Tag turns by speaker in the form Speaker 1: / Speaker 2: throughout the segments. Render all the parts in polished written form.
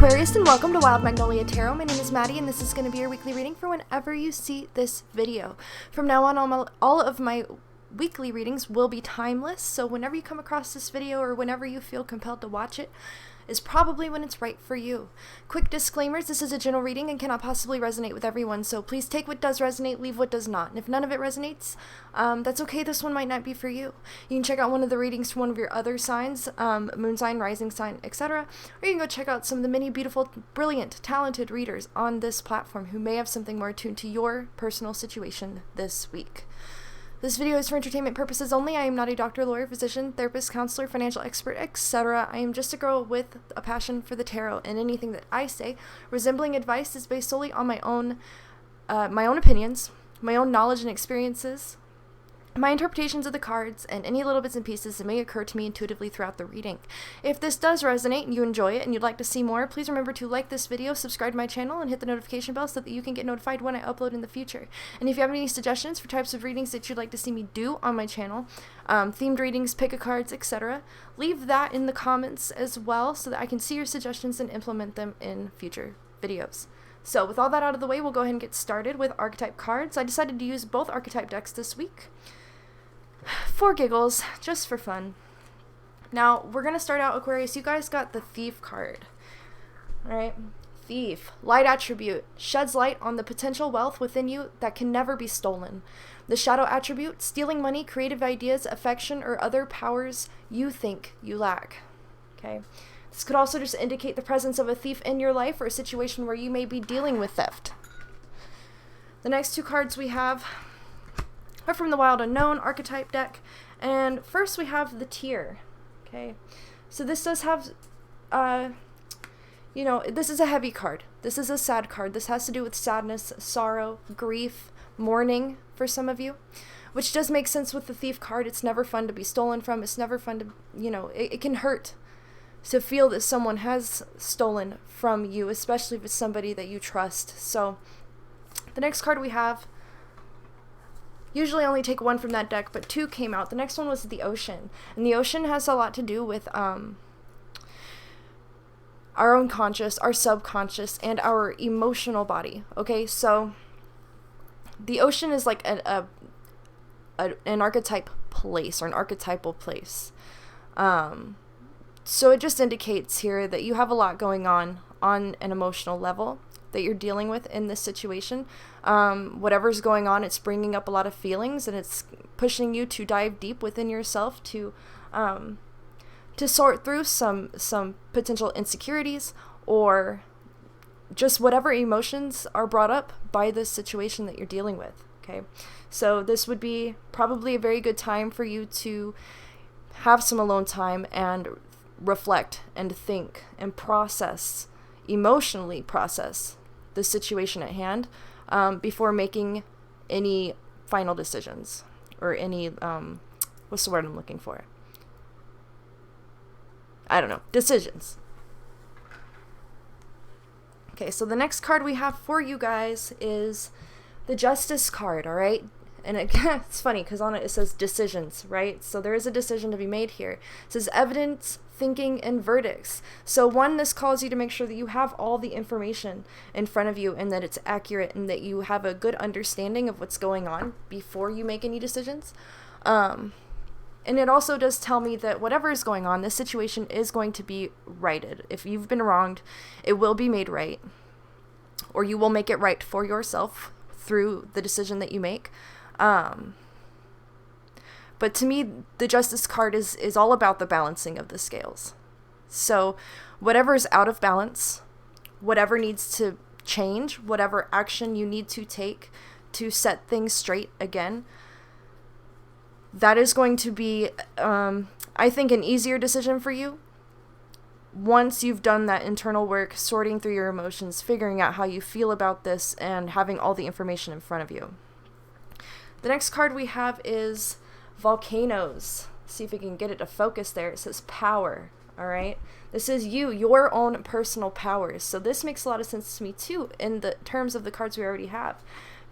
Speaker 1: Aquarius, and welcome to Wild Magnolia Tarot. My name is Maddie, and this is going to be your weekly reading for whenever you see this video. From now on, all of my weekly readings will be timeless, so whenever you come across this video or whenever you feel compelled to watch it is probably when it's right for you. Quick disclaimers: this is a general reading and cannot possibly resonate with everyone, so please take what does resonate, leave what does not. And if none of it resonates, that's okay. This one might not be for you. You can check out one of the readings from one of your other signs, moon sign, rising sign, etc. Or you can go check out some of the many beautiful, brilliant, talented readers on this platform who may have something more attuned to your personal situation this week. This video is for entertainment purposes only. I am not a doctor, lawyer, physician, therapist, counselor, financial expert, etc. I am just a girl with a passion for the tarot, and anything that I say resembling advice is based solely on my own opinions, my own knowledge and experiences, my interpretations of the cards, and any little bits and pieces that may occur to me intuitively throughout the reading. If this does resonate and you enjoy it and you'd like to see more, please remember to like this video, subscribe to my channel, and hit the notification bell so that you can get notified when I upload in the future. And if you have any suggestions for types of readings that you'd like to see me do on my channel, themed readings, pick-a-cards, etc., leave that in the comments as well so that I can see your suggestions and implement them in future videos. So with all that out of the way, we'll go ahead and get started with archetype cards. I decided to use both archetype decks this week for giggles, just for fun. Now, we're going to start out, Aquarius. You guys got the Thief card. Alright? Thief. Light attribute. Sheds light on the potential wealth within you that can never be stolen. The Shadow attribute. Stealing money, creative ideas, affection, or other powers you think you lack. Okay? This could also just indicate the presence of a thief in your life or a situation where you may be dealing with theft. The next two cards we have are from the Wild Unknown Archetype Deck, and first we have the Tear. Okay, so this does have, this is a heavy card. This is a sad card. This has to do with sadness, sorrow, grief, mourning for some of you, which does make sense with the Thief card. It's never fun to be stolen from. It's never fun to, it can hurt to feel that someone has stolen from you, especially if it's somebody that you trust. So the next card we have, usually only take one from that deck, but two came out. The next one was the Ocean. And the Ocean has a lot to do with our own conscious, our subconscious, and our emotional body. Okay, so the Ocean is like an archetype place, or an archetypal place. So it just indicates here that you have a lot going on an emotional level that you're dealing with in this situation. Whatever's going on, it's bringing up a lot of feelings, and it's pushing you to dive deep within yourself to sort through some potential insecurities, or just whatever emotions are brought up by this situation that you're dealing with. Okay, so this would be probably a very good time for you to have some alone time and reflect and think and emotionally process the situation at hand before making any final decisions, or any what's the word I'm looking for? I don't know. Decisions. Okay, so the next card we have for you guys is the Justice card, all right? And it's funny because on it says decisions, right? So there is a decision to be made here. It says evidence, thinking, and verdicts. So one, this calls you to make sure that you have all the information in front of you and that it's accurate and that you have a good understanding of what's going on before you make any decisions. And it also does tell me that whatever is going on, this situation is going to be righted. If you've been wronged, it will be made right, or you will make it right for yourself through the decision that you make. But to me, the Justice card is all about the balancing of the scales. So whatever is out of balance, whatever needs to change, whatever action you need to take to set things straight again, that is going to be, I think, an easier decision for you once you've done that internal work, sorting through your emotions, figuring out how you feel about this, and having all the information in front of you. The next card we have is Volcanoes. See if we can get it to focus there. It says power, all right? This is your own personal powers. So this makes a lot of sense to me too in the terms of the cards we already have,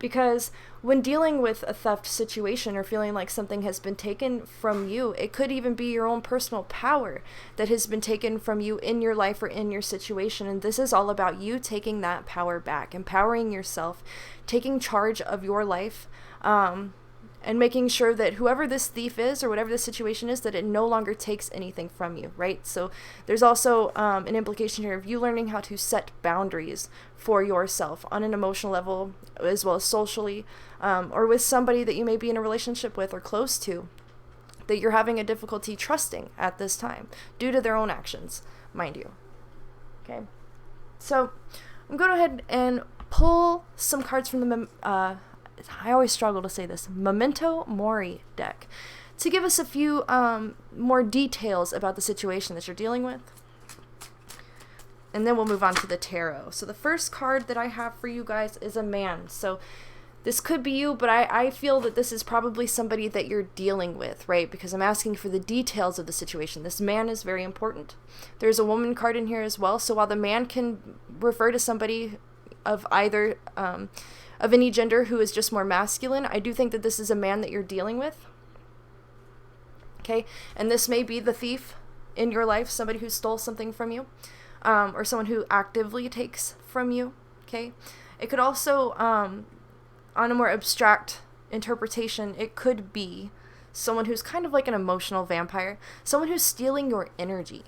Speaker 1: Because when dealing with a theft situation or feeling like something has been taken from you, it could even be your own personal power that has been taken from you in your life or in your situation. And this is all about you taking that power back, empowering yourself, taking charge of your life, and making sure that whoever this thief is or whatever the situation is, that it no longer takes anything from you, right? So there's also an implication here of you learning how to set boundaries for yourself on an emotional level, as well as socially, or with somebody that you may be in a relationship with or close to, that you're having a difficulty trusting at this time due to their own actions, mind you. Okay, so I'm going to go ahead and pull some cards from the I always struggle to say this, Memento Mori deck, to give us a few more details about the situation that you're dealing with. And then we'll move on to the tarot. So the first card that I have for you guys is a man. So this could be you, but I feel that this is probably somebody that you're dealing with, right? Because I'm asking for the details of the situation. This man is very important. There's a woman card in here as well. So while the man can refer to somebody of either of any gender who is just more masculine, I do think that this is a man that you're dealing with. Okay, and this may be the thief in your life, somebody who stole something from you, or someone who actively takes from you. Okay, it could also, on a more abstract interpretation, it could be someone who's kind of like an emotional vampire, someone who's stealing your energy.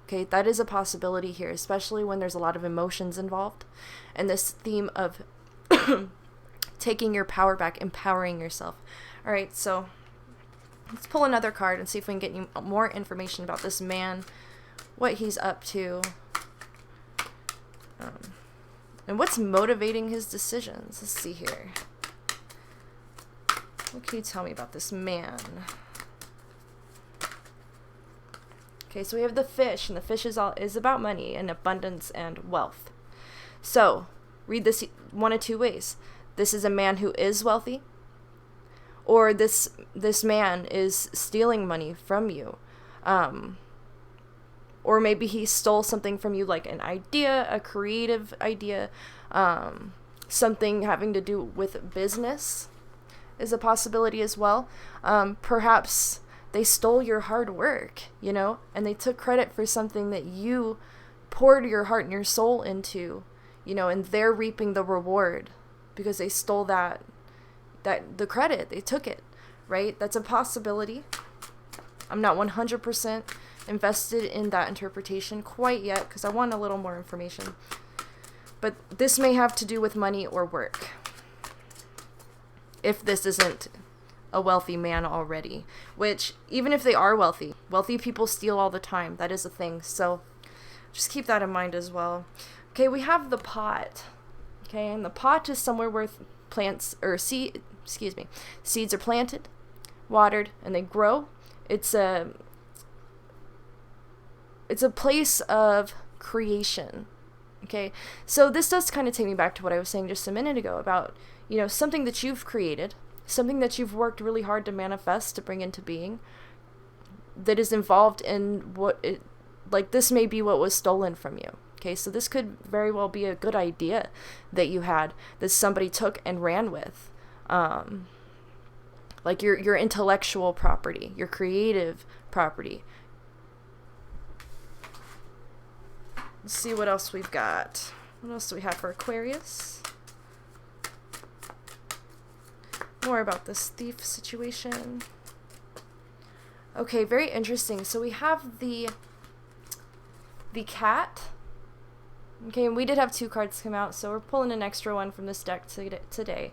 Speaker 1: Okay, that is a possibility here, especially when there's a lot of emotions involved, and this theme of taking your power back, empowering yourself. All right, so let's pull another card and see if we can get you more information about this man, what he's up to, and what's motivating his decisions. Let's see here. What can you tell me about this man? Okay, so we have the fish, and the fish is about money and abundance and wealth. So read this one of two ways. This is a man who is wealthy, or this man is stealing money from you. Or maybe he stole something from you, like an idea, a creative idea, something having to do with business is a possibility as well. Perhaps they stole your hard work, and they took credit for something that you poured your heart and your soul into, and they're reaping the reward because they stole the credit. They took it, right? That's a possibility. I'm not 100% invested in that interpretation quite yet because I want a little more information. But this may have to do with money or work, if this isn't a wealthy man already, which even if they are wealthy people steal all the time. That is a thing. So just keep that in mind as well. Okay, we have the pot. Okay, and the pot is somewhere where seeds are planted, watered, and they grow. It's a place of creation. Okay, so this does kind of take me back to what I was saying just a minute ago about, something that you've created, something that you've worked really hard to manifest, to bring into being, that is involved in this may be what was stolen from you. Okay, so this could very well be a good idea that you had that somebody took and ran with. Like your intellectual property, your creative property. Let's see what else we've got. What else do we have for Aquarius? More about this thief situation. Okay, very interesting. So we have the cat. Okay, and we did have two cards come out, so we're pulling an extra one from this deck today.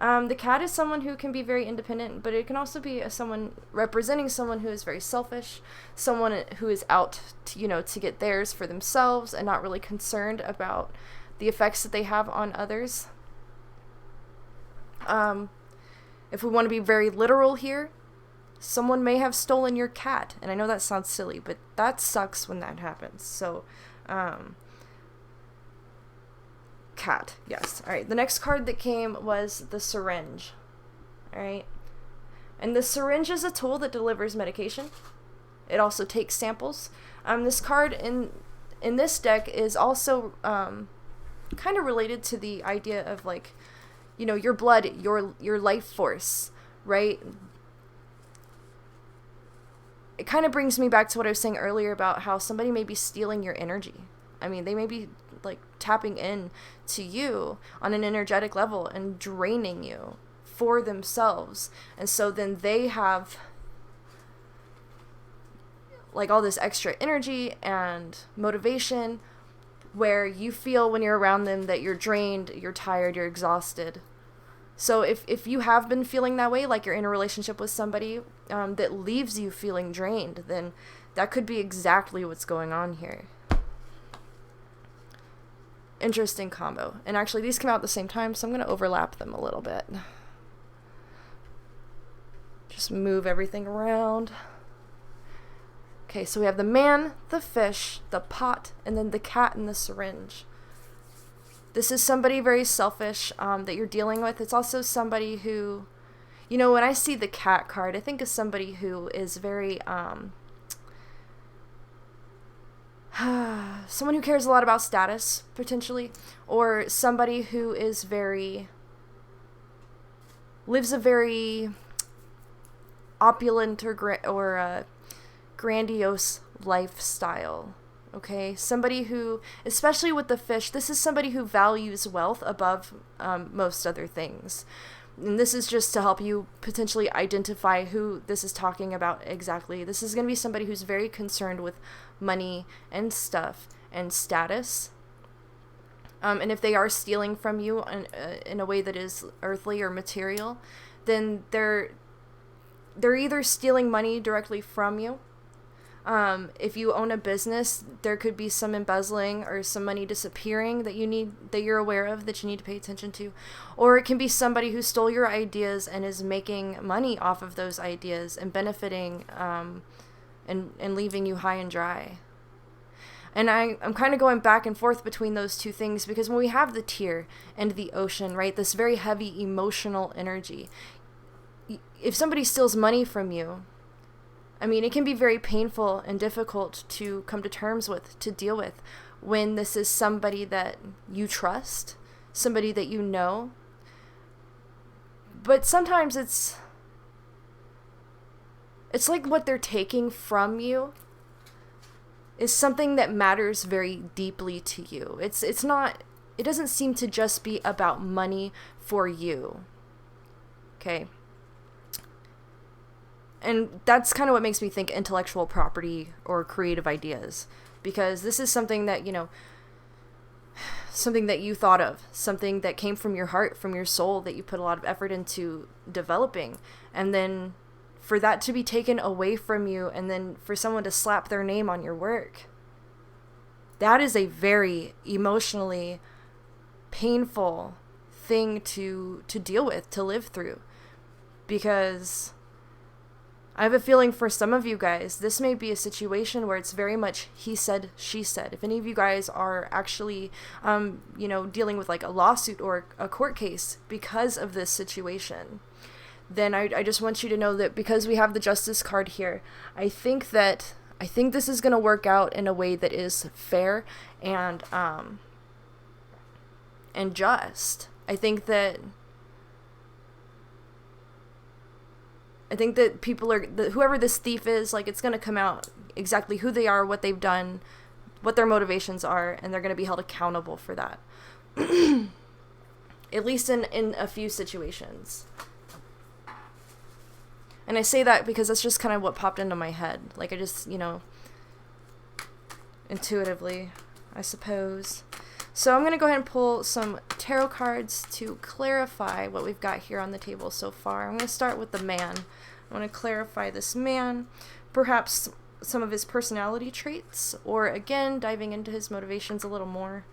Speaker 1: The cat is someone who can be very independent, but it can also be someone representing someone who is very selfish, someone who is out to get theirs for themselves and not really concerned about the effects that they have on others. If we want to be very literal here, someone may have stolen your cat, and I know that sounds silly, but that sucks when that happens. So, cat, yes. All right, the next card that came was the syringe. All right, and the syringe is a tool that delivers medication. It also takes samples. This card in this deck is also kind of related to the idea of you know, your blood, your life force, right? It kind of brings me back to what I was saying earlier about how somebody may be stealing your energy. I mean, they may be like tapping in to you on an energetic level and draining you for themselves. And so then they have like all this extra energy and motivation where you feel when you're around them that you're drained, you're tired, you're exhausted. So if you have been feeling that way, like you're in a relationship with somebody that leaves you feeling drained, then that could be exactly what's going on here. Interesting combo. And actually these come out at the same time, so I'm going to overlap them a little bit. Just move everything around. Okay, so we have the man, the fish, the pot, and then the cat and the syringe. This is somebody very selfish that you're dealing with. It's also somebody who, you know, when I see the cat card, I think of somebody who is very, someone who cares a lot about status, potentially, or somebody who is lives a very opulent or grandiose lifestyle. Okay, somebody who, especially with the fish, this is somebody who values wealth above most other things. And this is just to help you potentially identify who this is talking about exactly. This is going to be somebody who's very concerned with money and stuff and status. And if they are stealing from you in a way that is earthly or material, then they're either stealing money directly from you. If you own a business, there could be some embezzling or some money disappearing that you're aware of, that you need to pay attention to. Or it can be somebody who stole your ideas and is making money off of those ideas and benefiting, and leaving you high and dry. And I'm kind of going back and forth between those two things, because when we have the tear and the ocean, right, this very heavy emotional energy, if somebody steals money from you, I mean, it can be very painful and difficult to come to terms with, to deal with, when this is somebody that you trust, somebody that you know. But sometimes it's like what they're taking from you is something that matters very deeply to you. It doesn't seem to just be about money for you. Okay? And that's kind of what makes me think intellectual property or creative ideas, because this is something that, you know, something that you thought of, something that came from your heart, from your soul, that you put a lot of effort into developing. And then for that to be taken away from you, and then for someone to slap their name on your work, that is a very emotionally painful thing to deal with, to live through. Because I have a feeling for some of you guys, this may be a situation where it's very much he said, she said. If any of you guys are actually, dealing with like a lawsuit or a court case because of this situation, then I just want you to know that because we have the Justice card here, I think this is going to work out in a way that is fair and just. I think that people whoever this thief is, like, it's going to come out exactly who they are, what they've done, what their motivations are, and they're going to be held accountable for that. At least in a few situations. And I say that because that's just kind of what popped into my head. Like, I just, intuitively, I suppose. So I'm going to go ahead and pull some tarot cards to clarify what we've got here on the table so far. I'm going to start with the man. I want to clarify this man, perhaps some of his personality traits, or again, diving into his motivations a little more.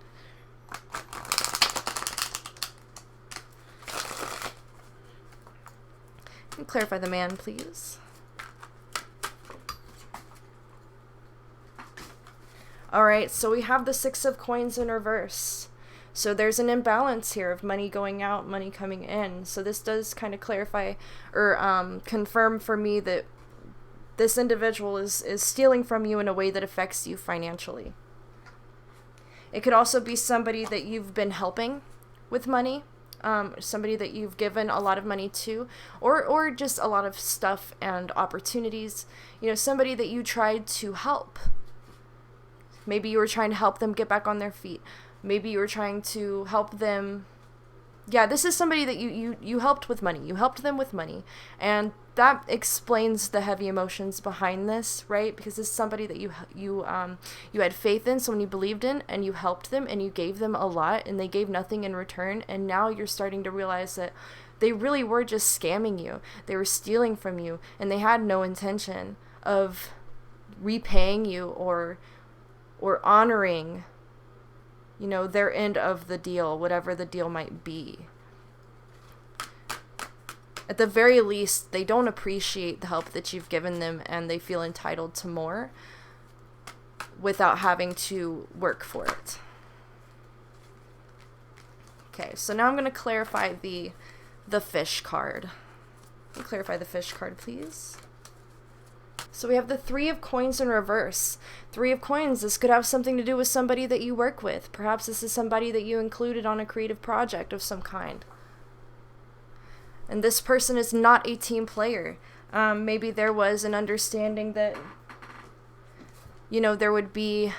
Speaker 1: Can you clarify the man, please? Alright, so we have the Six of Coins in reverse. So there's an imbalance here of money going out, money coming in. So this does kind of clarify or confirm for me that this individual is stealing from you in a way that affects you financially. It could also be somebody that you've been helping with money, somebody that you've given a lot of money to, or just a lot of stuff and opportunities, you know, somebody that you tried to help. Maybe you were trying to help them get back on their feet. Maybe you were trying to help them. Yeah, this is somebody that you helped with money. You helped them with money. And that explains the heavy emotions behind this, right? Because this is somebody that you had faith in, someone you believed in, and you helped them and you gave them a lot and they gave nothing in return. And now you're starting to realize that they really were just scamming you. They were stealing from you and they had no intention of repaying you or honoring, you know, their end of the deal, whatever the deal might be. At the very least, they don't appreciate the help that you've given them and they feel entitled to more without having to work for it. Okay, so now I'm going to clarify the fish card. Can you clarify the fish card, please? So we have the Three of Coins in reverse. Three of Coins, this could have something to do with somebody that you work with. Perhaps this is somebody that you included on a creative project of some kind. And this person is not a team player. Maybe there was an understanding that, you know, there would be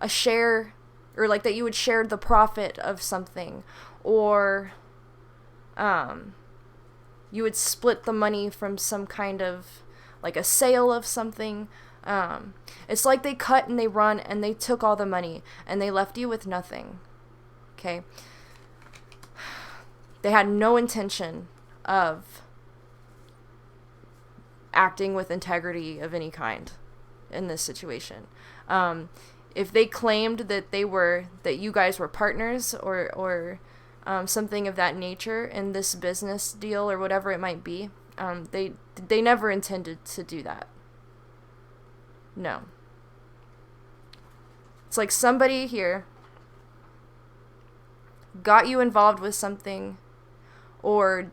Speaker 1: a share, or like that you would share the profit of something, or you would split the money from some kind of, like a sale of something. It's like they cut and they run and they took all the money and they left you with nothing. Okay? They had no intention of acting with integrity of any kind in this situation. If they claimed that that you guys were partners or something of that nature in this business deal or whatever it might be, they never intended to do that. No. It's like somebody here got you involved with something or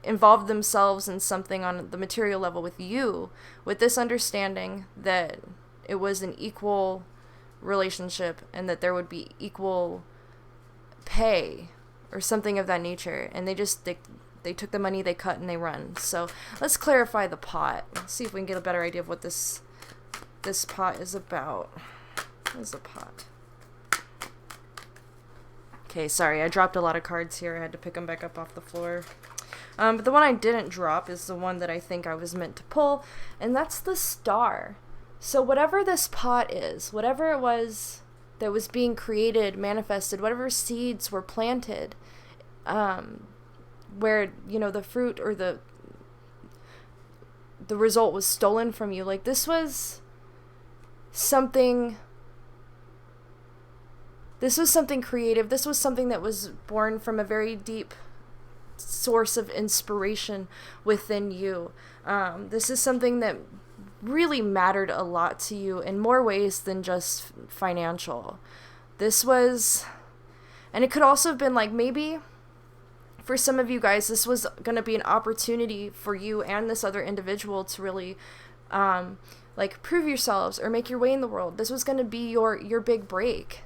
Speaker 1: involved themselves in something on the material level with you, with this understanding that it was an equal relationship and that there would be equal pay or something of that nature. And they took the money, they cut, and they run. So let's clarify the pot. Let's see if we can get a better idea of what this pot is about. What is the pot? Okay, sorry, I dropped a lot of cards here. I had to pick them back up off the floor. But the one I didn't drop is the one that I think I was meant to pull, and that's the Star. So whatever this pot is, whatever it was that was being created, manifested, whatever seeds were planted, where, you know, the fruit or the result was stolen from you. Like, this was something creative. This was something that was born from a very deep source of inspiration within you. This is something that really mattered a lot to you in more ways than just financial. This was, and it could also have been like, maybe for some of you guys, this was going to be an opportunity for you and this other individual to really like prove yourselves or make your way in the world. This was going to be your big break.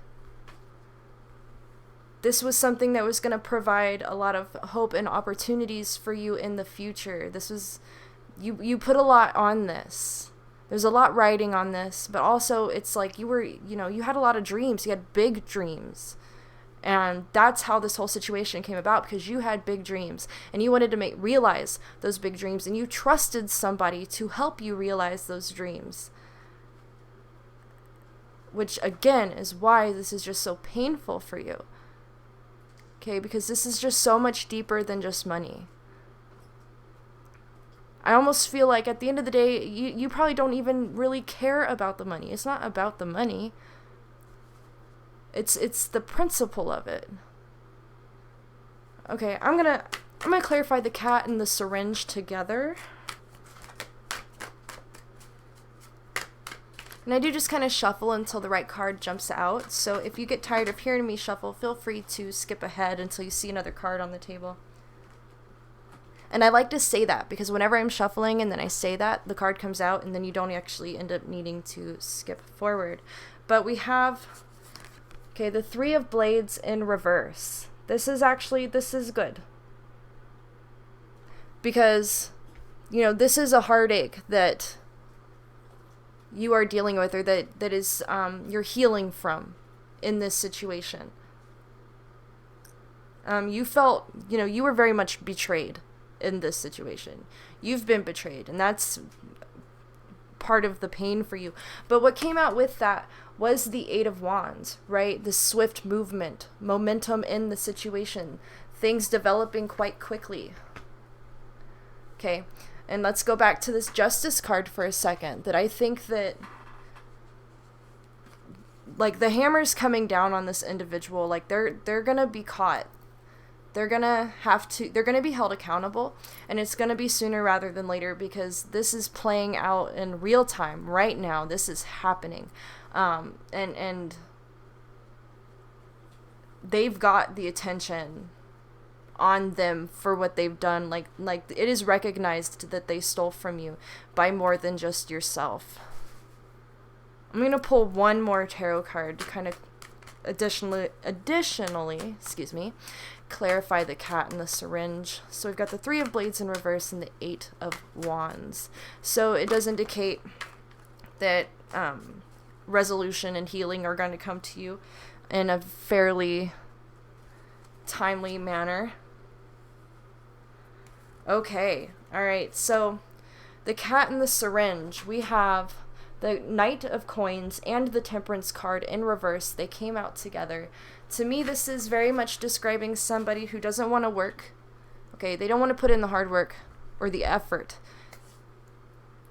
Speaker 1: This was something that was going to provide a lot of hope and opportunities for you in the future. This was, you put a lot on this. There's a lot riding on this, but also it's like you had a lot of dreams. You had big dreams. And that's how this whole situation came about, because you had big dreams and you wanted to realize those big dreams, and you trusted somebody to help you realize those dreams. Which again is why this is just so painful for you. Okay, because this is just so much deeper than just money. I almost feel like at the end of the day, you probably don't even really care about the money. It's not about the money. It's the principle of it. Okay, I'm gonna clarify the cat and the syringe together. And I do just kind of shuffle until the right card jumps out. So if you get tired of hearing me shuffle, feel free to skip ahead until you see another card on the table. And I like to say that because whenever I'm shuffling and then I say that, the card comes out and then you don't actually end up needing to skip forward. But we have, okay, the Three of Blades in reverse. This is good. Because, you know, this is a heartache that you are dealing with, or that is you're healing from in this situation. You felt, you know, you were very much betrayed in this situation. You've been betrayed, and that's part of the pain for you. But what came out with that was the Eight of Wands, right? The swift movement, momentum in the situation, things developing quite quickly. Okay, and let's go back to this Justice card for a second, that I think that, like, the hammer's coming down on this individual. Like, they're gonna be caught. They're gonna be held accountable, and it's gonna be sooner rather than later, because this is playing out in real time right now. This is happening. And they've got the attention on them for what they've done. Like it is recognized that they stole from you by more than just yourself. I'm gonna pull one more tarot card to kind of additionally, clarify the cat and the syringe. So we've got the Three of Blades in reverse and the Eight of Wands. So it does indicate that resolution and healing are going to come to you in a fairly timely manner. Okay, all right, so the cat and the syringe, we have the Knight of Coins and the Temperance card in reverse. They came out together. To me, this is very much describing somebody who doesn't want to work. Okay, they don't want to put in the hard work or the effort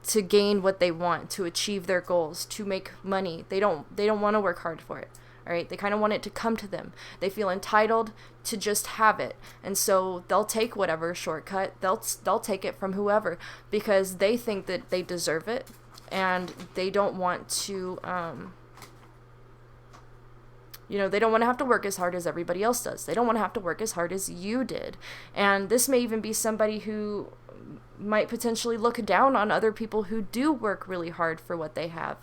Speaker 1: to gain what they want, to achieve their goals, to make money. They don't want to work hard for it. All right, they kind of want it to come to them. They feel entitled to just have it, and so they'll take whatever shortcut. They'll take it from whoever, because they think that they deserve it, and they don't want to they don't want to have to work as hard as everybody else does. They don't want to have to work as hard as you did. And this may even be somebody who might potentially look down on other people who do work really hard for what they have,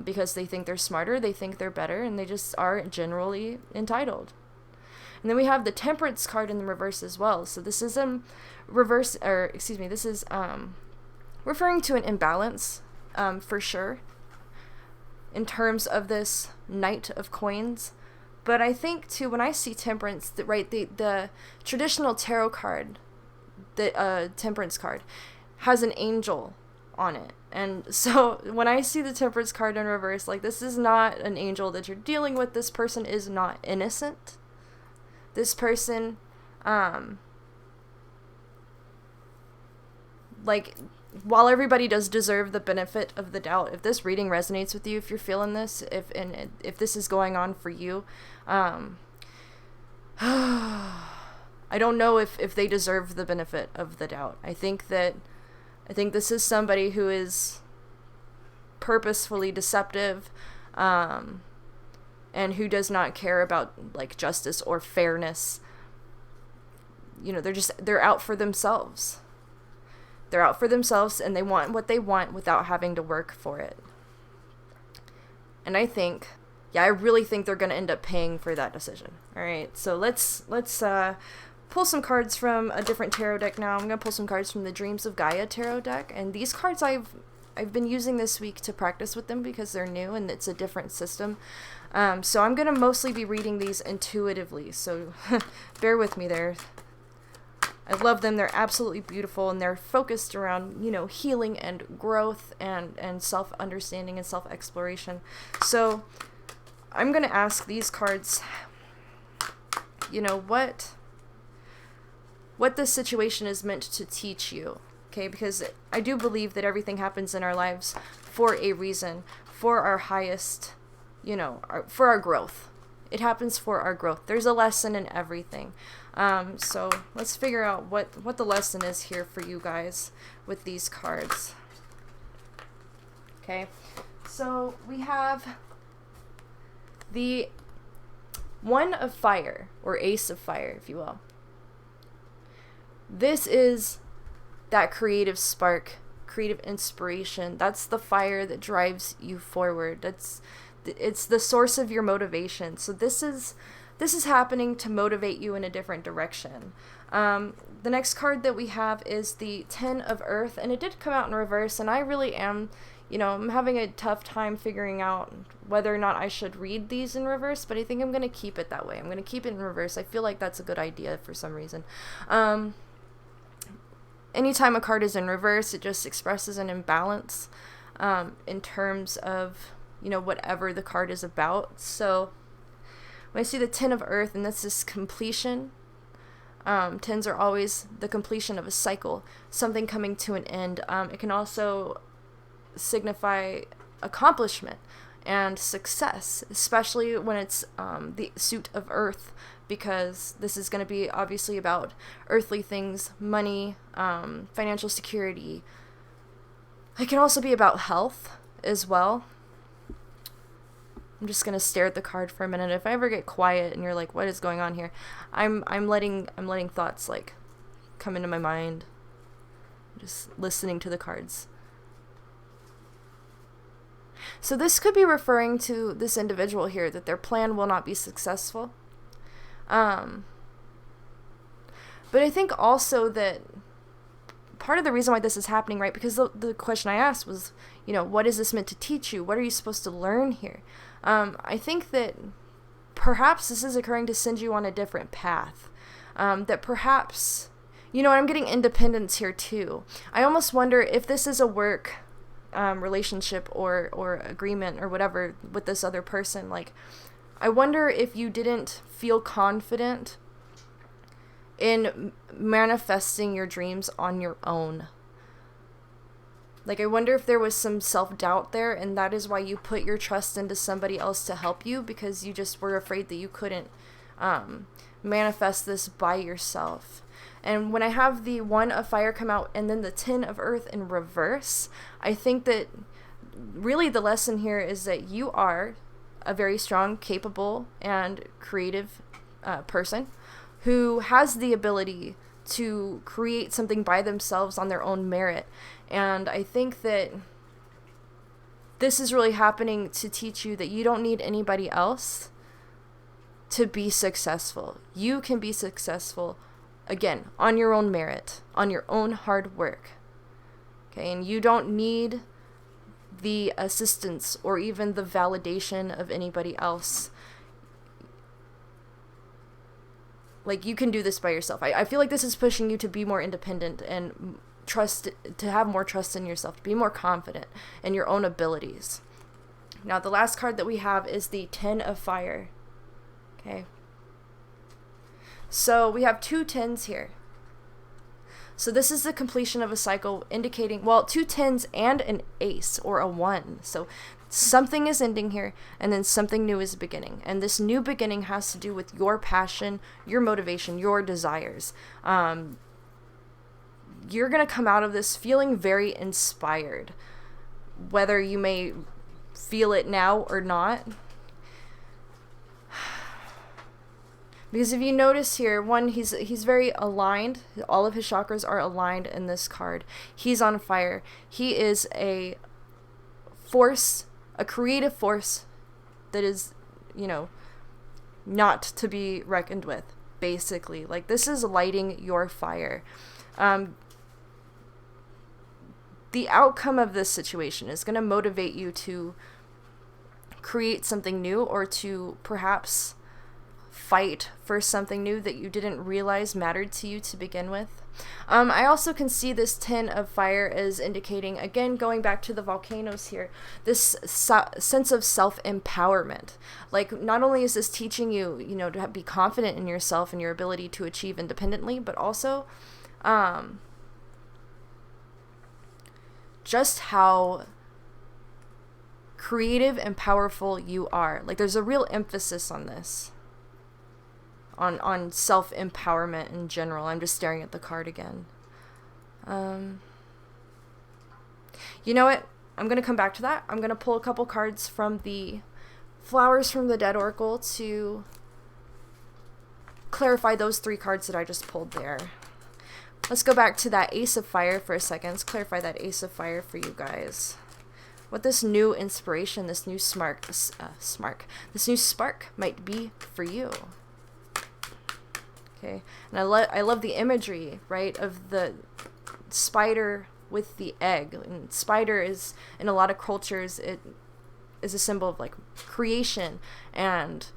Speaker 1: because they think they're smarter, they think they're better, and they just are generally entitled. And then we have the Temperance card in the reverse as well. So this is this is referring to an imbalance, for sure, in terms of this Knight of Coins. But I think too, when I see Temperance, the traditional tarot card, the Temperance card, has an angel on it. And so when I see the Temperance card in reverse, like, this is not an angel that you're dealing with. This person is not innocent. This person, while everybody does deserve the benefit of the doubt, if this reading resonates with you, if you're feeling this, if this is going on for you, I don't know if they deserve the benefit of the doubt. I think this is somebody who is purposefully deceptive, and who does not care about, like, justice or fairness. You know, they're out for themselves. They're out for themselves, and they want what they want without having to work for it. And I really think they're going to end up paying for that decision. All right, so let's pull some cards from a different tarot deck now. I'm going to pull some cards from the Dreams of Gaia tarot deck. And these cards I've been using this week to practice with them because they're new and it's a different system. So I'm going to mostly be reading these intuitively. So bear with me there. I love them. They're absolutely beautiful, and they're focused around, healing and growth and self-understanding and self-exploration. So I'm going to ask these cards, what this situation is meant to teach you, okay? Because I do believe that everything happens in our lives for a reason, for our highest, for our growth. It happens for our growth. There's a lesson in everything. So let's figure out what the lesson is here for you guys with these cards. Okay, so we have the One of Fire, or Ace of Fire, if you will. This is that creative spark, creative inspiration. That's the fire that drives you forward. It's the source of your motivation. So this is this is happening to motivate you in a different direction. The next card that we have is the Ten of Earth, and it did come out in reverse, and I really am, you know, I'm having a tough time figuring out whether or not I should read these in reverse, but I think I'm going to keep it that way. I'm going to keep it in reverse. I feel like that's a good idea for some reason. Anytime a card is in reverse, it just expresses an imbalance in terms of, you know, whatever the card is about. So when I see the Ten of Earth, and this is completion, tens are always the completion of a cycle, something coming to an end. It can also signify accomplishment and success, especially when it's the suit of Earth, because this is going to be obviously about earthly things, money, financial security. It can also be about health as well. I'm just gonna stare at the card for a minute. If I ever get quiet and you're like, what is going on here? I'm letting thoughts like come into my mind. Just listening to the cards. So this could be referring to this individual here, that their plan will not be successful. But I think also that part of the reason why this is happening, right, because the question I asked was, you know, what is this meant to teach you? What are you supposed to learn here? I think that perhaps this is occurring to send you on a different path. That perhaps, you know, I'm getting independence here too. I almost wonder if this is a work relationship or agreement or whatever with this other person. Like, I wonder if you didn't feel confident in manifesting your dreams on your own. Like, I wonder if there was some self-doubt there, and that is why you put your trust into somebody else to help you, because you just were afraid that you couldn't manifest this by yourself. And when I have the One of Fire come out and then the Ten of Earth in reverse, I think that really the lesson here is that you are a very strong, capable, and creative person who has the ability to create something by themselves on their own merit. And I think that this is really happening to teach you that you don't need anybody else to be successful. You can be successful, again, on your own merit, on your own hard work. Okay, and you don't need the assistance or even the validation of anybody else. Like, you can do this by yourself. I feel like this is pushing you to be more independent and to have more trust in yourself, to be more confident in your own abilities. Now, the last card that we have is the Ten of Fire. Okay. So we have two tens here. So this is the completion of a cycle, indicating, well, two tens and an ace or a one. So something is ending here, and then something new is beginning. And this new beginning has to do with your passion, your motivation, your desires. You're going to come out of this feeling very inspired, whether you may feel it now or not. Because if you notice here, one, he's very aligned. All of his chakras are aligned in this card. He's on fire. He is a force, a creative force that is, you know, not to be reckoned with, basically. Like, this is lighting your fire. The outcome of this situation is going to motivate you to create something new, or to perhaps fight for something new that you didn't realize mattered to you to begin with. I also can see this Ten of Fire as indicating, again, going back to the volcanoes here, this sense of self-empowerment. Like, not only is this teaching you, you know, to be confident in yourself and your ability to achieve independently, but also just how creative and powerful you are. Like, there's a real emphasis on this. On self-empowerment in general. I'm just staring at the card again. You know what? I'm going to come back to that. I'm going to pull a couple cards from the Flowers from the Dead Oracle to clarify those three cards that I just pulled there. Let's go back to that Ace of Fire for a second. Let's clarify that Ace of Fire for you guys. What this new inspiration, this new spark might be for you. Okay, and I love the imagery, right, of the spider with the egg. And spider is, in a lot of cultures, it is a symbol of like creation and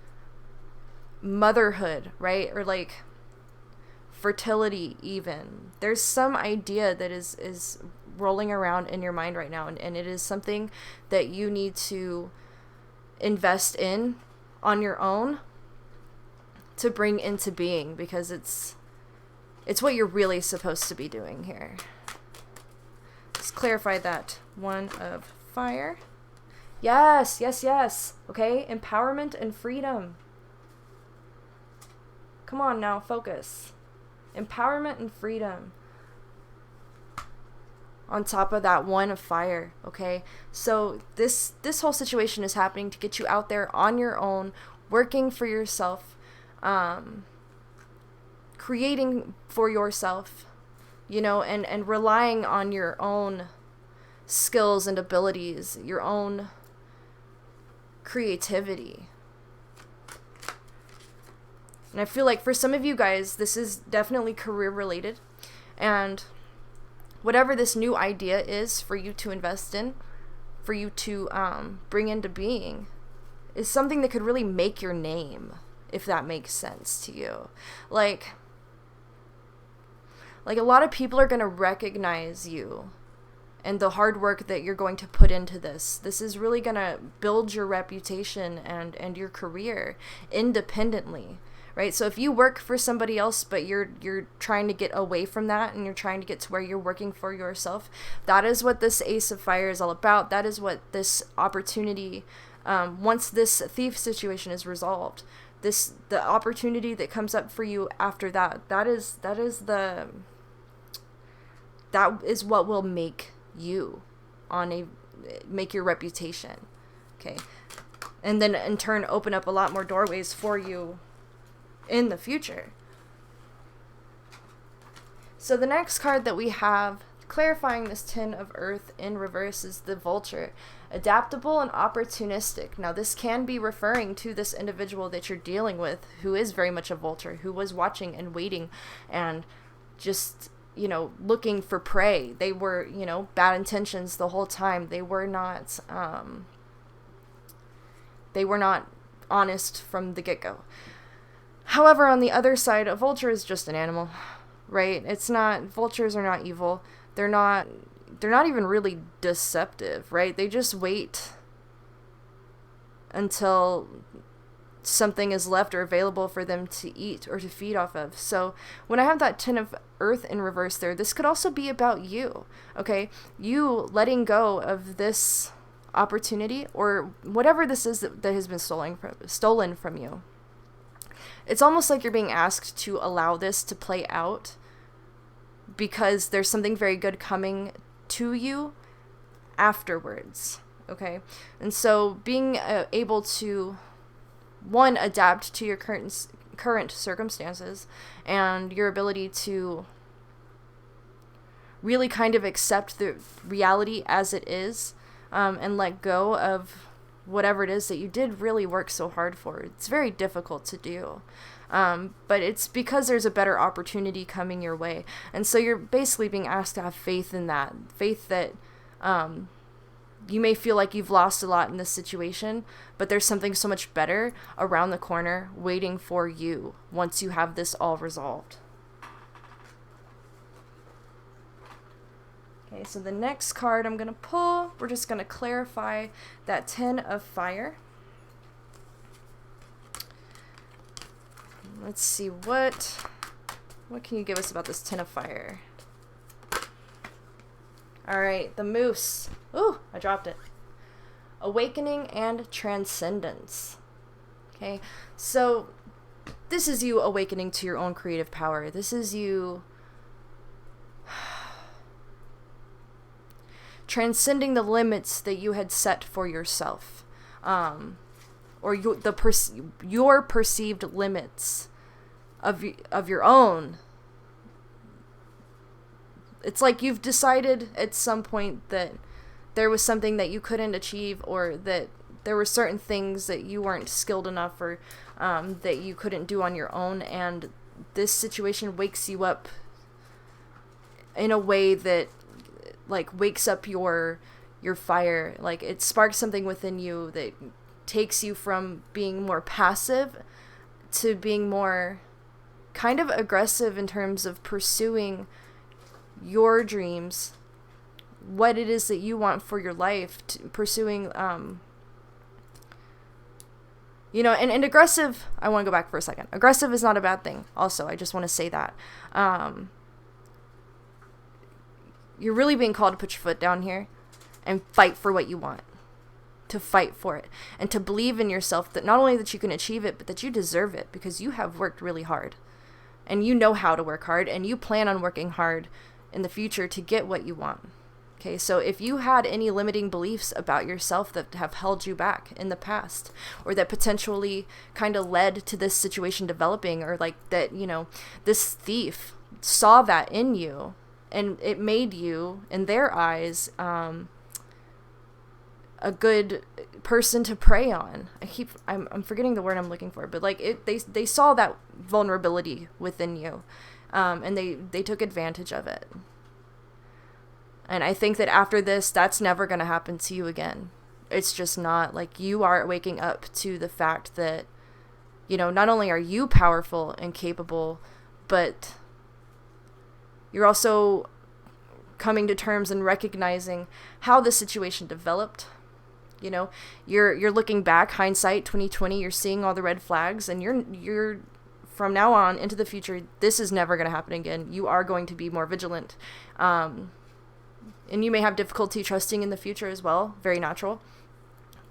Speaker 1: motherhood, right? Or like fertility even. There's some idea that is rolling around in your mind right now, and it is something that you need to invest in on your own to bring into being, because it's what you're really supposed to be doing here. Let's clarify that. 1 of fire. Yes, yes, yes. Okay, empowerment and freedom. Come on now, focus. Empowerment and freedom. On top of that 1 of fire, okay? So this whole situation is happening to get you out there on your own, working for yourself, creating for yourself, you know, and relying on your own skills and abilities, your own creativity. And I feel like for some of you guys, this is definitely career related, and whatever this new idea is for you to invest in, for you to bring into being, is something that could really make your name, if that makes sense to you. Like a lot of people are going to recognize you and the hard work that you're going to put into this. This is really going to build your reputation and your career independently. Right? So if you work for somebody else, but you're trying to get away from that, and you're trying to get to where you're working for yourself, that is what this Ace of Fire is all about. That is what this opportunity, once this thief situation is resolved, the opportunity that comes up for you after that is what will make you make your reputation. Okay. And then in turn open up a lot more doorways for you in the future. So the next card that we have clarifying this 10 of Earth in reverse is the Vulture. Adaptable and opportunistic. Now this can be referring to this individual that you're dealing with, who is very much a vulture, who was watching and waiting and just, you know, looking for prey. They were, you know, bad intentions the whole time. They were not honest from the get-go. However, on the other side, a vulture is just an animal, right? Vultures are not evil. They're not even really deceptive, right? They just wait until something is left or available for them to eat or to feed off of. So when I have that 10 of Earth in reverse there, this could also be about you, okay? You letting go of this opportunity or whatever this is that has been stolen from you. It's almost like you're being asked to allow this to play out because there's something very good coming to you afterwards, okay? And so being able to, one, adapt to your current circumstances and your ability to really kind of accept the reality as it is, and let go of whatever it is that you did really work so hard for. It's very difficult to do. But it's because there's a better opportunity coming your way. And so you're basically being asked to have faith in that. Faith that you may feel like you've lost a lot in this situation, but there's something so much better around the corner waiting for you once you have this all resolved. Okay, so the next card I'm going to pull, we're just going to clarify that 10 of Fire. Let's see, what can you give us about this 10 of Fire? All right, the Moose. Ooh, I dropped it. Awakening and Transcendence. Okay, so this is you awakening to your own creative power. This is you transcending the limits that you had set for yourself, or your perceived limits of your own. It's like you've decided at some point that there was something that you couldn't achieve, or that there were certain things that you weren't skilled enough, or that you couldn't do on your own, and this situation wakes you up in a way that like wakes up your fire. Like it sparks something within you that takes you from being more passive to being more kind of aggressive in terms of pursuing your dreams, what it is that you want for your life, pursuing and aggressive, I want to go back for a second. Aggressive is not a bad thing. Also, I just want to say that. You're really being called to put your foot down here and fight for what you want. To fight for it. And to believe in yourself that not only that you can achieve it, but that you deserve it because you have worked really hard. And you know how to work hard, and you plan on working hard in the future to get what you want. Okay, so if you had any limiting beliefs about yourself that have held you back in the past, or that potentially kind of led to this situation developing, or like that, this thief saw that in you, and it made you, in their eyes, a good person to prey on. I'm forgetting the word I'm looking for, but like they saw that vulnerability within you, and they took advantage of it. And I think that after this, that's never going to happen to you again. It's just not. Like, you are waking up to the fact that, not only are you powerful and capable, but you're also coming to terms and recognizing how the situation developed. You're looking back, hindsight 2020, you're seeing all the red flags, and you're from now on into the future, this is never going to happen again. You are going to be more vigilant. And you may have difficulty trusting in the future as well, very natural.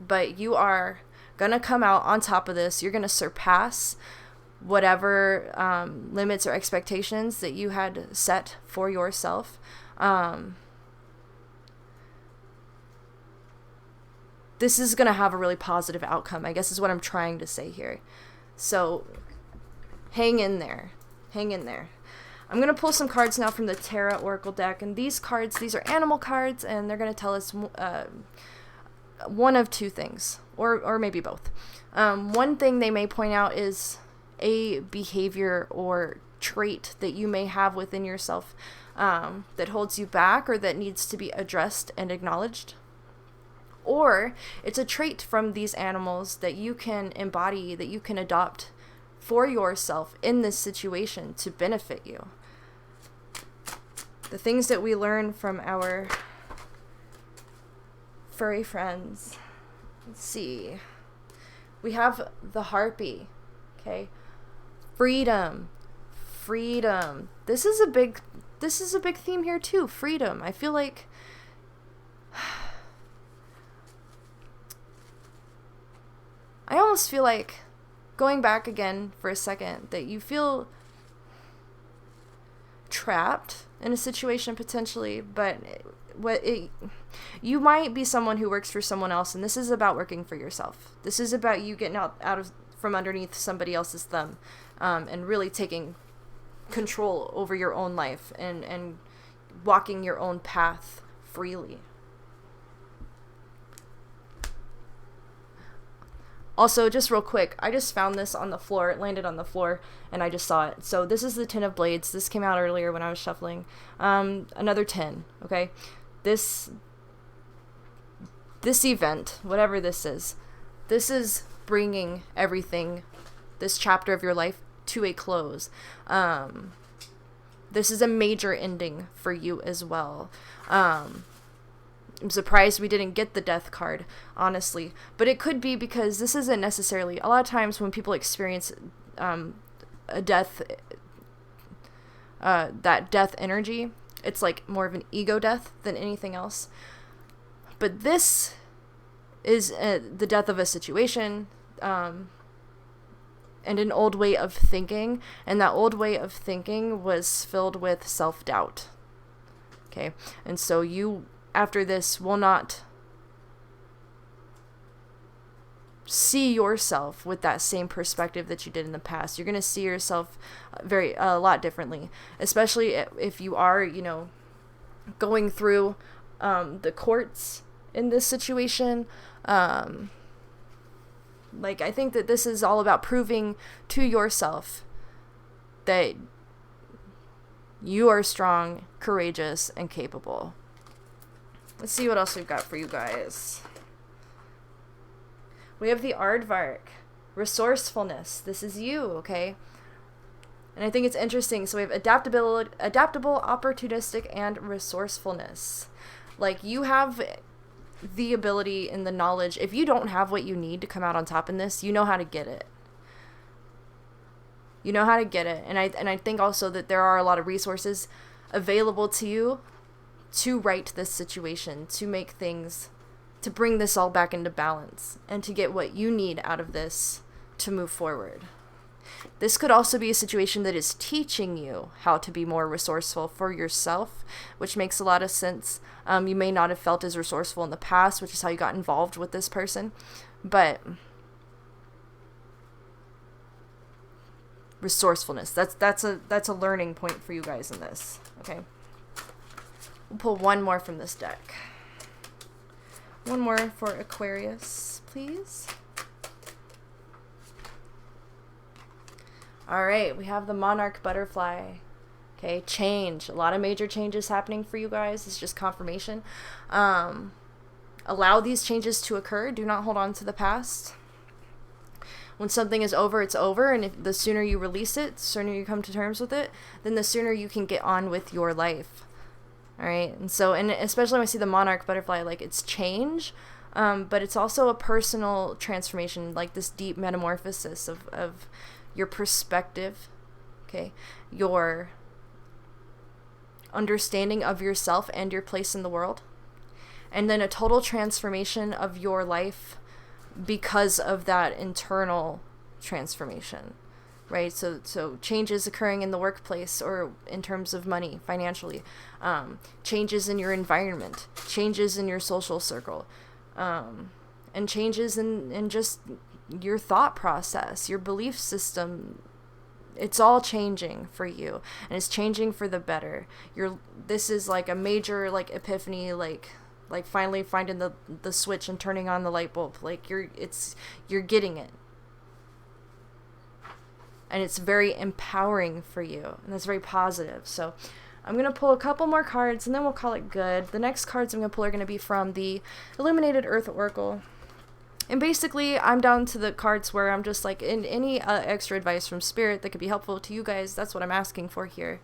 Speaker 1: But you are going to come out on top of this. You're going to surpass whatever limits or expectations that you had set for yourself. This is going to have a really positive outcome, I guess is what I'm trying to say here. So hang in there. Hang in there. I'm going to pull some cards now from the Terra Oracle deck. And these cards, these are animal cards, and they're going to tell us one of two things, or maybe both. One thing they may point out is a behavior or trait that you may have within yourself that holds you back or that needs to be addressed and acknowledged. Or it's a trait from these animals that you can embody, that you can adopt for yourself in this situation to benefit you. The things that we learn from our furry friends. Let's see. We have the harpy. Okay. Freedom. Freedom. This is a big theme here too. Freedom. I feel like I almost feel like, going back again for a second, that you feel trapped in a situation potentially, but you might be someone who works for someone else, and this is about working for yourself. This is about you getting out of from underneath somebody else's thumb, and really taking control over your own life and walking your own path freely. Also, just real quick, I just found this on the floor. It landed on the floor, and I just saw it. So this is the Ten of Blades. This came out earlier when I was shuffling. Another 10, okay? This event, whatever this is bringing everything, this chapter of your life, to a close. This is a major ending for you as well. I'm surprised we didn't get the death card, honestly. But it could be because this isn't necessarily... A lot of times when people experience a death, that death energy, it's like more of an ego death than anything else. But this is the death of a situation, and an old way of thinking. And that old way of thinking was filled with self-doubt. Okay? And so you... after this, will not see yourself with that same perspective that you did in the past. You're going to see yourself a lot differently, especially if you are, going through the courts in this situation. I think that this is all about proving to yourself that you are strong, courageous, and capable. Let's see what else we've got for you guys. We have the Aardvark. Resourcefulness. This is you, okay? And I think it's interesting. So we have adaptable, opportunistic, and resourcefulness. Like, you have the ability and the knowledge. If you don't have what you need to come out on top in this, you know how to get it. You know how to get it. And I think also that there are a lot of resources available to you to right this situation, to make things, to bring this all back into balance, and to get what you need out of this to move forward. This could also be a situation that is teaching you how to be more resourceful for yourself, which makes a lot of sense. You may not have felt as resourceful in the past, which is how you got involved with this person, but resourcefulness, that's a learning point for you guys in this. Okay, we'll pull one more from this deck. One more for Aquarius, please. All right, we have the Monarch Butterfly. Okay, change. A lot of major changes happening for you guys. It's just confirmation. Allow these changes to occur. Do not hold on to the past. When something is over, it's over, and the sooner you release it, the sooner you come to terms with it, then the sooner you can get on with your life. All right, and so, and especially when I see the Monarch Butterfly, like, it's change, but it's also a personal transformation, like this deep metamorphosis of your perspective, okay, your understanding of yourself and your place in the world, and then a total transformation of your life because of that internal transformation, right? So changes occurring in the workplace or in terms of money, financially, changes in your environment, changes in your social circle, and changes in just your thought process, your belief system. It's all changing for you, and it's changing for the better. This is like a major, like, epiphany, like finally finding the switch and turning on the light bulb. Like, you're getting it. And it's very empowering for you, and that's very positive. So I'm going to pull a couple more cards, and then we'll call it good. The next cards I'm going to pull are going to be from the Illuminated Earth Oracle. And basically, I'm down to the cards where I'm just like, in any extra advice from Spirit that could be helpful to you guys, that's what I'm asking for here.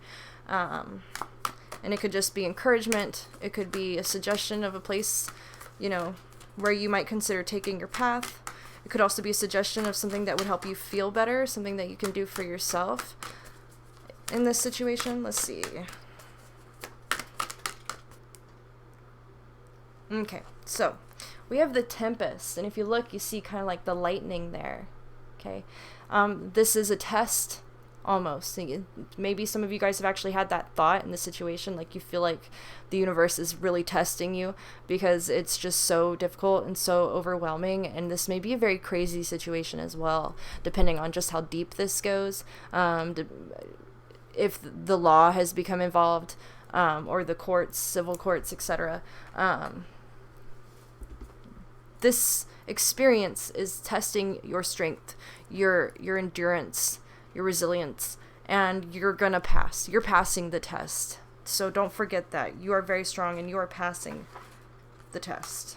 Speaker 1: And it could just be encouragement. It could be a suggestion of a place, where you might consider taking your path. It could also be a suggestion of something that would help you feel better, something that you can do for yourself in this situation. Let's see. Okay, so we have the Tempest, and if you look, you see kind of like the lightning there. Okay, this is a test. Almost. Maybe some of you guys have actually had that thought in the situation, like you feel like the universe is really testing you because it's just so difficult and so overwhelming, and this may be a very crazy situation as well, depending on just how deep this goes, if the law has become involved, or the courts, civil courts, etc. This experience is testing your strength, your endurance, your resilience, and you're gonna pass. You're passing the test. So don't forget that. You are very strong, and you are passing the test.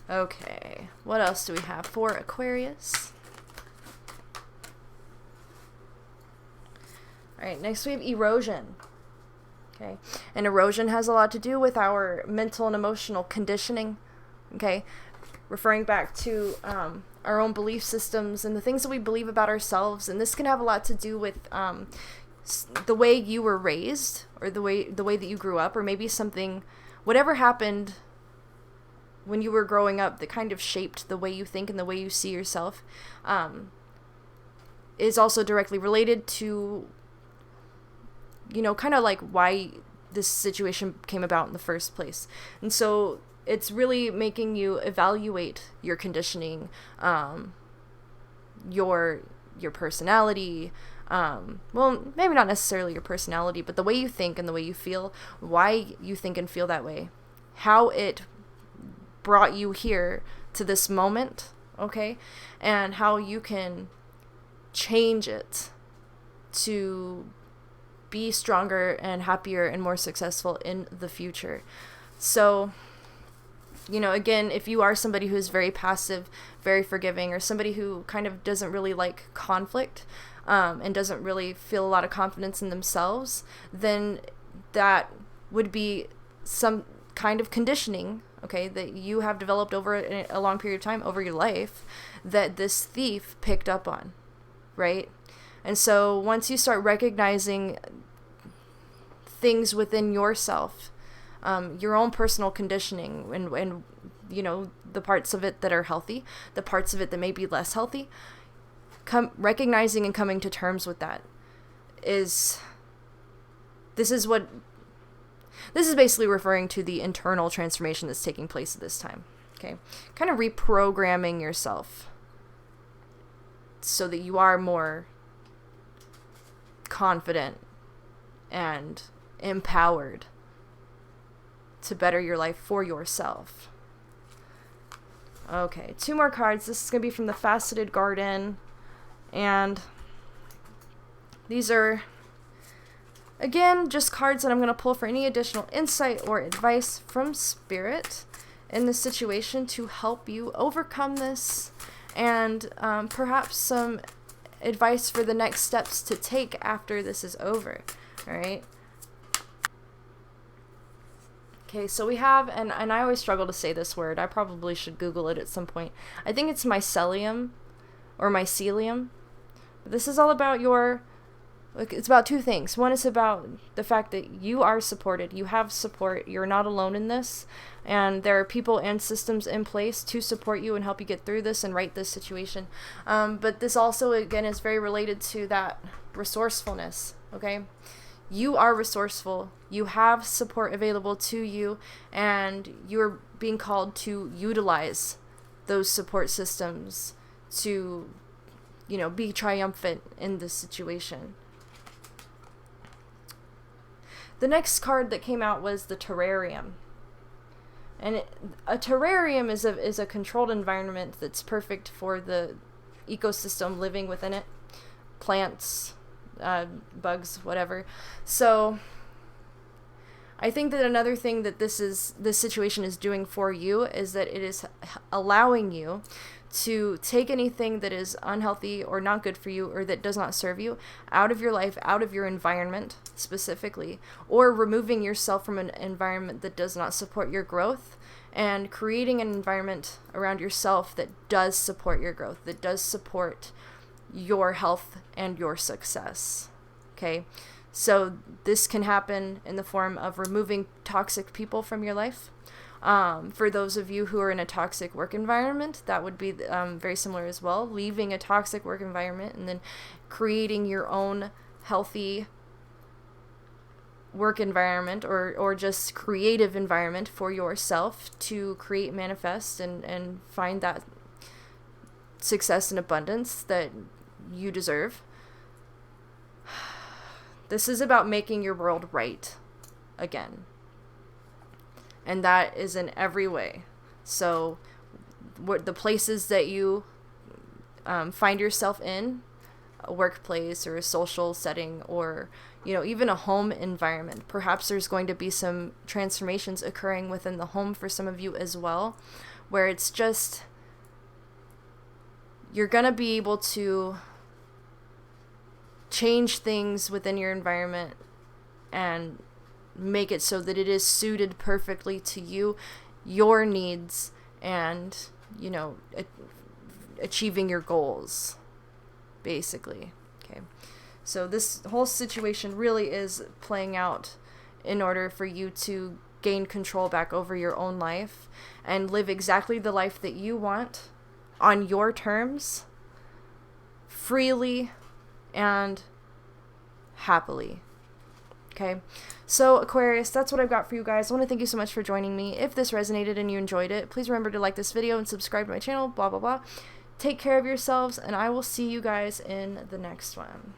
Speaker 1: Okay, what else do we have for Aquarius? Alright, next we have erosion. Okay, and erosion has a lot to do with our mental and emotional conditioning. Okay, referring back to our own belief systems and the things that we believe about ourselves, and this can have a lot to do with the way you were raised, or the way that you grew up, or maybe something, whatever happened when you were growing up that kind of shaped the way you think and the way you see yourself, is also directly related to, kind of like why this situation came about in the first place. And so it's really making you evaluate your conditioning, your personality, well, maybe not necessarily your personality, but the way you think and the way you feel, why you think and feel that way, how it brought you here to this moment, okay? And how you can change it to be stronger and happier and more successful in the future. So, you know, again, if you are somebody who's very passive, very forgiving, or somebody who kind of doesn't really like conflict, and doesn't really feel a lot of confidence in themselves, then that would be some kind of conditioning, okay, that you have developed over a long period of time, over your life, that this thief picked up on, right? And so once you start recognizing things within yourself, your own personal conditioning, and you know, the parts of it that are healthy, the parts of it that may be less healthy, recognizing and coming to terms with that this is basically referring to the internal transformation that's taking place at this time, okay? Kind of reprogramming yourself so that you are more confident and empowered to better your life for yourself. Okay, 2 more cards. This is going to be from the Faceted Garden, and these are, again, just cards that I'm going to pull for any additional insight or advice from Spirit in this situation to help you overcome this, and perhaps some advice for the next steps to take after this is over. All right. Okay, so we have, and I always struggle to say this word. I probably should Google it at some point. I think it's mycelium or mycelium. But this is all about it's about 2 things. One is about the fact that you are supported. You have support. You're not alone in this. And there are people and systems in place to support you and help you get through this and right this situation. But this also, again, is very related to that resourcefulness, okay? You are resourceful. You have support available to you, and you're being called to utilize those support systems to, you know, be triumphant in this situation. The next card that came out was the terrarium. And a terrarium is a controlled environment that's perfect for the ecosystem living within it. Plants, bugs, whatever. So I think that another thing that this situation is doing for you is that it is allowing you to take anything that is unhealthy or not good for you or that does not serve you out of your life, out of your environment specifically, or removing yourself from an environment that does not support your growth, and creating an environment around yourself that does support your growth, that does support your health and your success. Okay, so this can happen in the form of removing toxic people from your life. For those of you who are in a toxic work environment, that would be very similar as well. Leaving a toxic work environment and then creating your own healthy work environment or just creative environment for yourself to create, manifest, and find that success and abundance that you deserve. This is about making your world right again. And that is in every way. So the places that you find yourself in, a workplace or a social setting, or, you know, even a home environment. Perhaps there's going to be some transformations occurring within the home for some of you as well, where it's just, you're going to be able to change things within your environment and make it so that it is suited perfectly to you, your needs, and, you know, achieving your goals, basically. Okay, so this whole situation really is playing out in order for you to gain control back over your own life and live exactly the life that you want on your terms, freely and happily. Okay, so Aquarius, that's what I've got for you guys. I want to thank you so much for joining me. If this resonated and you enjoyed it, please remember to like this video and subscribe to my channel, blah, blah, blah. Take care of yourselves, and I will see you guys in the next one.